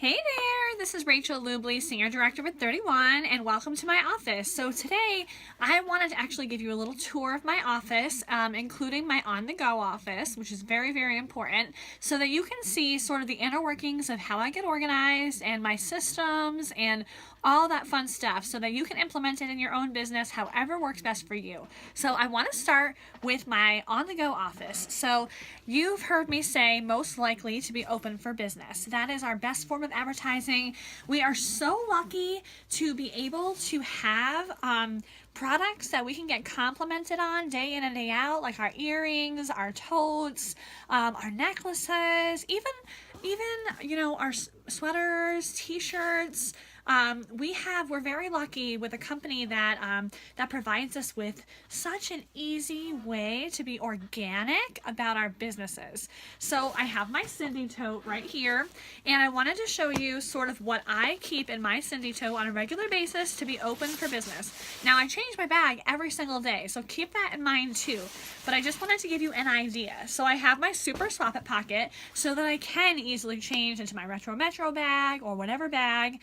Hey there, this is Rachel Lubley, Senior Director with 31, and welcome to my office. So today, I wanted to actually give you a little tour of my office, including my on-the-go office, which is very, very important, so that you can see sort of the inner workings of how I get organized and my systems and all that fun stuff so that you can implement it in your own business however works best for you. So I want to start with my on-the-go office. So you've heard me say most likely to be open for business. That is our best form of advertising. We are so lucky to be able to have products that we can get complimented on day in and day out, like our earrings, our totes, our necklaces, even our sweaters, t-shirts. We're very lucky with a company that provides us with such an easy way to be organic about our businesses. So I have my Cindy tote right here, and I wanted to show you sort of what I keep in my Cindy tote on a regular basis to be open for business. Now I change my bag every single day, so keep that in mind too. But I just wanted to give you an idea. So I have my Super Swap It pocket so that I can easily change into my Retro Metro bag or whatever bag.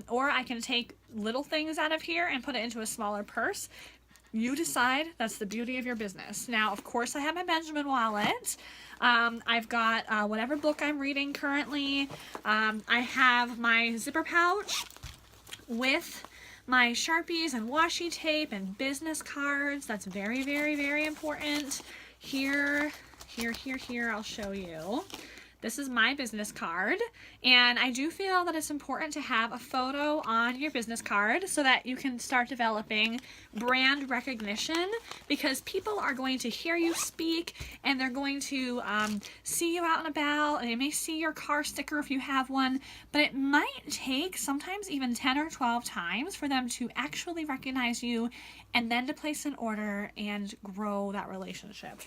Or I can take little things out of here and put it into a smaller purse. You decide. That's the beauty of your business. Now, of course, I have my Benjamin wallet. I've got whatever book I'm reading currently. I have my zipper pouch with my Sharpies and washi tape and business cards. That's very, very, very important. Here, I'll show you. This is my business card, and I do feel that it's important to have a photo on your business card so that you can start developing brand recognition, because people are going to hear you speak and they're going to see you out and about, and they may see your car sticker if you have one, but it might take sometimes even 10 or 12 times for them to actually recognize you and then to place an order and grow that relationship.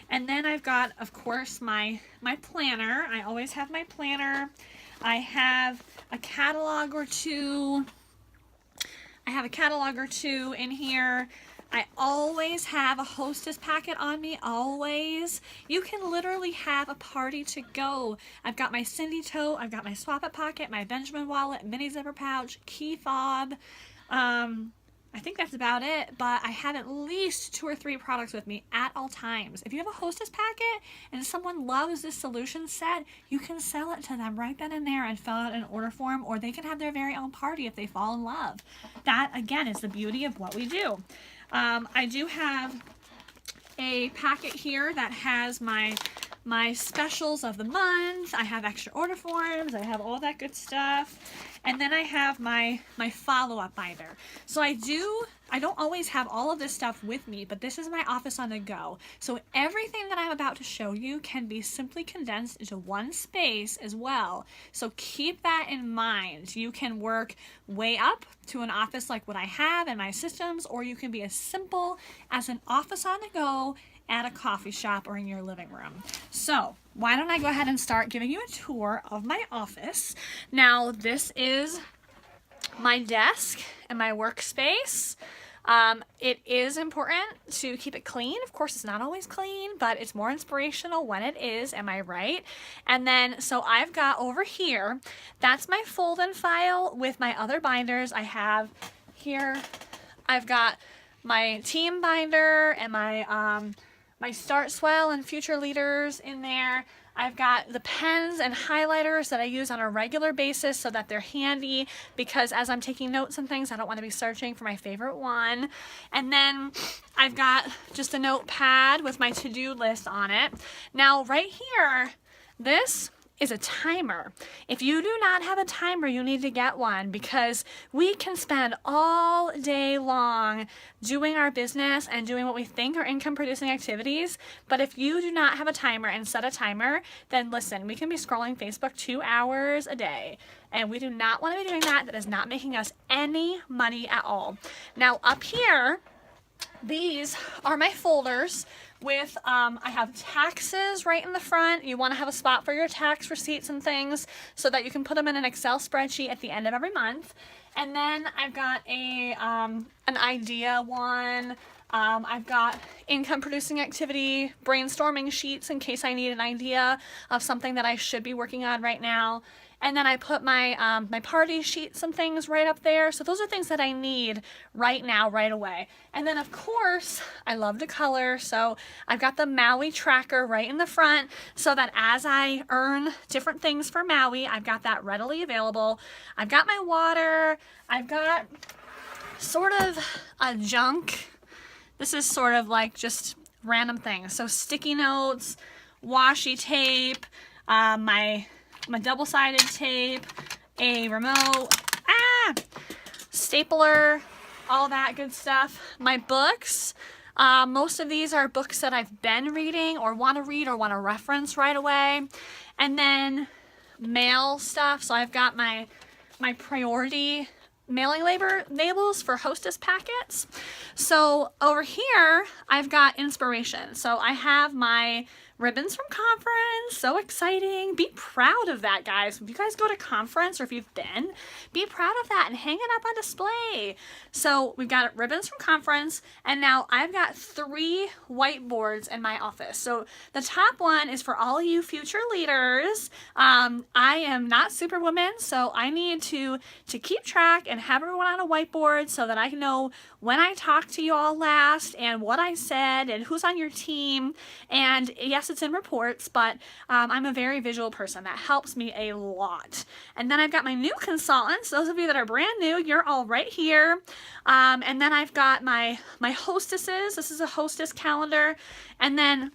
And then I've got, of course, my planner. I always have my planner. I have a catalog or two. In here. I always have a hostess packet on me, always. You can literally have a party to go. I've got my Cindy tote, I've got my Swap It pocket, my Benjamin wallet, mini zipper pouch, key fob. I think that's about it, but I have at least 2 or 3 products with me at all times. If you have a hostess packet and someone loves this solution set, you can sell it to them right then and there and fill out an order form, or they can have their very own party if they fall in love. That, again, is the beauty of what we do. I do have a packet here that has my specials of the month. I have extra order forms. I have all that good stuff. And then I have my follow-up binder. So I don't always have all of this stuff with me, but this is my office on the go. So everything that I'm about to show you can be simply condensed into one space as well. So keep that in mind. You can work way up to an office like what I have and my systems, or you can be as simple as an office on the go at a coffee shop or in your living room. So why don't I go ahead and start giving you a tour of my office. Now, this is my desk and my workspace. It is important to keep it clean. Of course, it's not always clean, but it's more inspirational when it is, am I right? And then, so I've got over here, that's my fold and file with my other binders. I have here, I've got my team binder and my Start Swell and Future Leaders in there. I've got the pens and highlighters that I use on a regular basis so that they're handy, because as I'm taking notes and things, I don't want to be searching for my favorite one. And then I've got just a notepad with my to-do list on it. Now right here, this is a timer. If you do not have a timer, you need to get one, because we can spend all day long doing our business and doing what we think are income producing activities. But if you do not have a timer and set a timer, then listen, we can be scrolling Facebook 2 hours a day. And we do not want to be doing that. That is not making us any money at all. Now up here, these are my folders with, I have taxes right in the front. You want to have a spot for your tax receipts and things so that you can put them in an Excel spreadsheet at the end of every month. And then I've got an idea one, I've got income producing activity, brainstorming sheets in case I need an idea of something that I should be working on right now. And then I put my my party sheets and things right up there. So those are things that I need right now, right away. And then of course, I love to color. So I've got the Maui tracker right in the front so that as I earn different things for Maui, I've got that readily available. I've got my water. I've got sort of a junk. This is sort of like just random things. So sticky notes, washi tape, my double-sided tape, a remote, stapler, all that good stuff. My books, most of these are books that I've been reading or want to reference right away. And then mail stuff. So I've got my priority mailing labels for Hostess packets. So over here, I've got inspiration. So I have my ribbons from conference. So exciting. Be proud of that, guys. If you guys go to conference or if you've been, be proud of that and hang it up on display. So we've got ribbons from conference, and now I've got 3 whiteboards in my office. So the top one is for all of you future leaders. I am not Superwoman, so I need to keep track and have everyone on a whiteboard so that I know when I talked to you all last and what I said and who's on your team. And yes, it's in reports, but I'm a very visual person. That helps me a lot. And then I've got my new consultants. Those of you that are brand new, you're all right here. And then I've got my hostesses. This is a hostess calendar. And then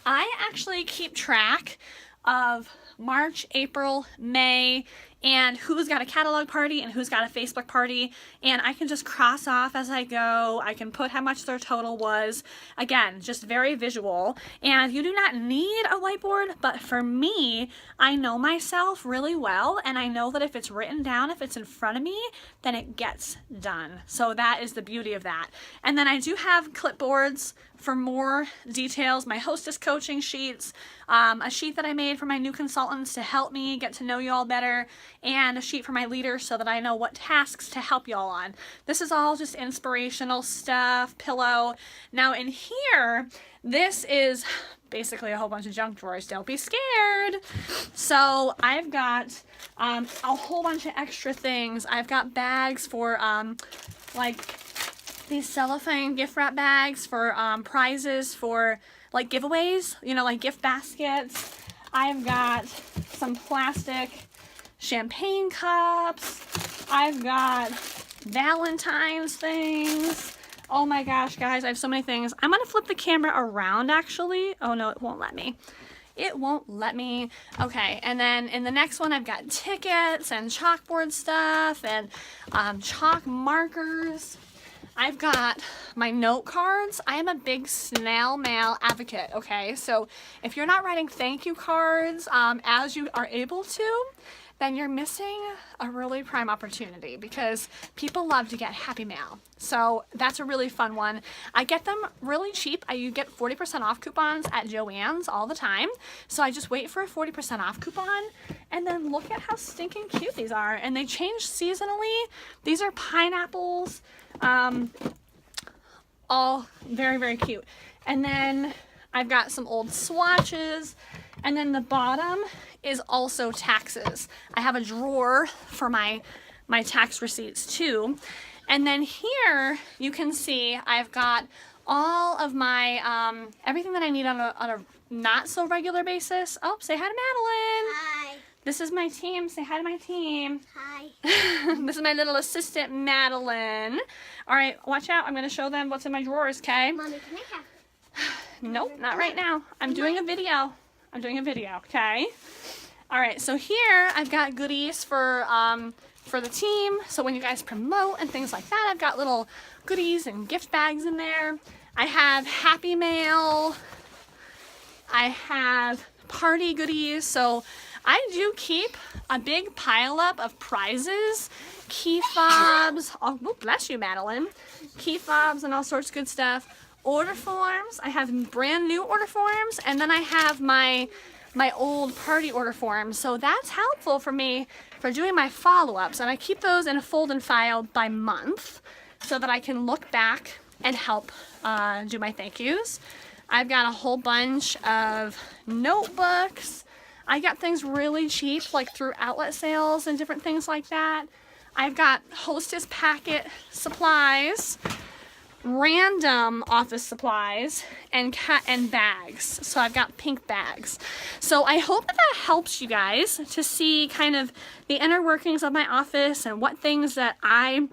I actually keep track of March, April, May, and who's got a catalog party and who's got a Facebook party, and I can just cross off as I go. I can put how much their total was. Again, just very visual, and you do not need a whiteboard, but for me, I know myself really well, and I know that if it's written down, if it's in front of me, then it gets done. So that is the beauty of that. And then I do have clipboards for more details, my hostess coaching sheets, a sheet that I made for my new consultants to help me get to know you all better, and a sheet for my leaders so that I know what tasks to help y'all on. This is all just inspirational stuff, pillow. Now in here, this is basically a whole bunch of junk drawers. Don't be scared. So I've got a whole bunch of extra things. I've got bags for like these cellophane gift wrap bags for prizes for like giveaways, you know, like gift baskets. I've got some plastic champagne cups. I've got Valentine's things. Oh my gosh, guys, I have so many things. I'm gonna flip the camera around actually. Oh no, it won't let me. It won't let me. Okay, and then in the next one, I've got tickets and chalkboard stuff and chalk markers. I've got my note cards. I am a big snail mail advocate, okay? So if you're not writing thank you cards as you are able to, then you're missing a really prime opportunity because people love to get happy mail. So that's a really fun one. I get them really cheap. You get 40% off coupons at Joann's all the time. So I just wait for a 40% off coupon, and then look at how stinking cute these are. And they change seasonally. These are pineapples. All very, very cute. And then I've got some old swatches, and then the bottom is also taxes. I have a drawer for my tax receipts too. And then here you can see I've got all of my everything that I need on a not so regular basis. Oh, say hi to Madeline. Hi. This is my team. Say hi to my team. Hi. This is my little assistant, Madeline. All right, watch out. I'm going to show them what's in my drawers, okay? Mommy, can I have? Nope, not right now. I'm doing a video. Okay? All right, so here I've got goodies for the team. So when you guys promote and things like that, I've got little goodies and gift bags in there. I have Happy Mail. I have party goodies. So I do keep a big pile up of prizes, key fobs. Oh, bless you, Madeline. Key fobs and all sorts of good stuff. Order forms. I have brand new order forms, and then I have my old party order forms. So that's helpful for me for doing my follow-ups, and I keep those in a fold and file by month so that I can look back and help do my thank yous. I've got a whole bunch of notebooks. I got things really cheap, like through outlet sales and different things like that. I've got Hostess packet supplies, random office supplies, and bags. So I've got pink bags. So I hope that helps you guys to see kind of the inner workings of my office and what things that I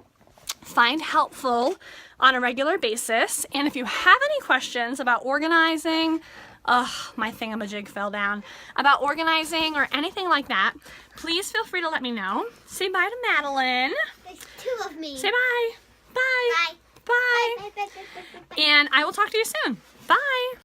find helpful on a regular basis. And if you have any questions about organizing, my thingamajig fell down, about organizing or anything like that, please feel free to let me know. Say bye to Madeline. There's 2 of me. Say bye. Bye. Bye. Bye. Bye. Bye. Bye. Bye. Bye. And I will talk to you soon. Bye.